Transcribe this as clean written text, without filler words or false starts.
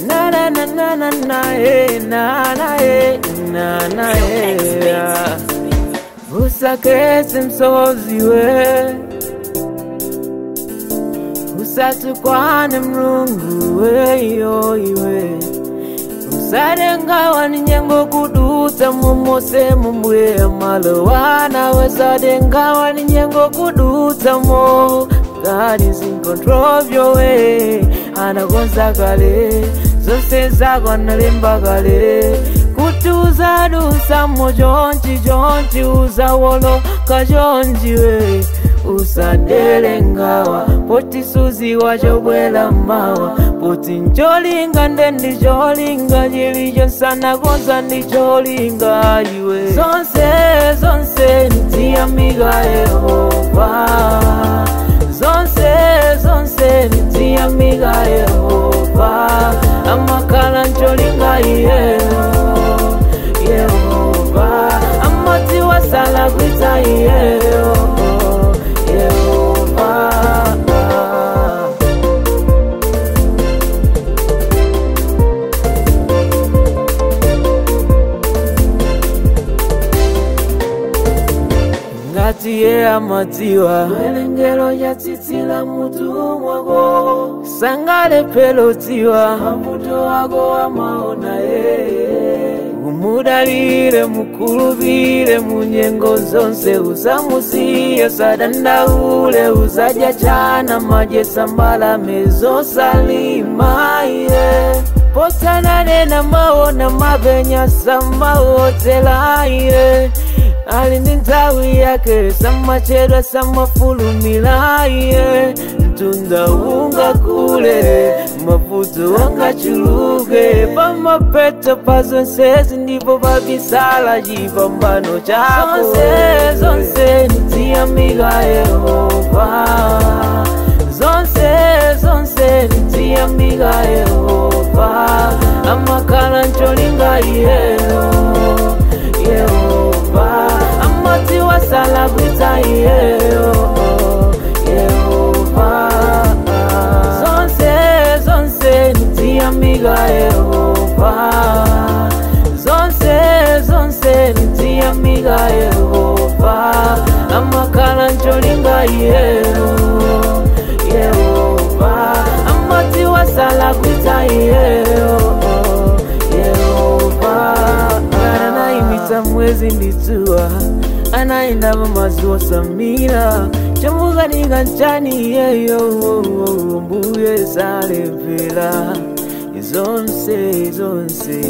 na na na na na na na na usakese msozi we usatukwane mrungu we yo iwe usadengawa ni nyengo kuduta mumose mumwe amalowana usadengawa ni nyengo kuduta mo. God is in control of your way. Anagonza kale zose zako analemba kale kutuza dusa mojonji jonji uzawolo kajonji we usadele ngawa poti suzi wajobwela mawa poti njolinga ndendi jolinga jilijo sana gonza ndi jolinga iwe zonse nitiyamiga Yehova zonse nitiyamiga Yehova amakala njolinga Yehova amoti wasala kwita Yehova ngatiye amatiwa welengelo ya titila mutu mwako sangale pelotiwa mamuto wako wa maona umudalire mukuluvire munyengo zonse usamusiya sadandaule uzaja chana maje sambala mezo salima potanane na maona mabenya samba hotela alinitawi yake sama chedwa sama fulumila ntunda unga kule mafutu wanga chuluke pama peta pazo nsezi ndipo babisala jipambano chako zonse nitiyamiga Yehova zonse nitiyamiga Yehova amakala ncholinga Yehova amoti wasala kwita Yehova zonse nitiyamiga Yehova zonse nitiyamiga Yehova amakala ncholinga Yehova amoti wasala kwita Yehova anaimita mwezi nditua anaenda mamazuwa samira chamuga niganchani yeyo mbuye zale vela zonse zonse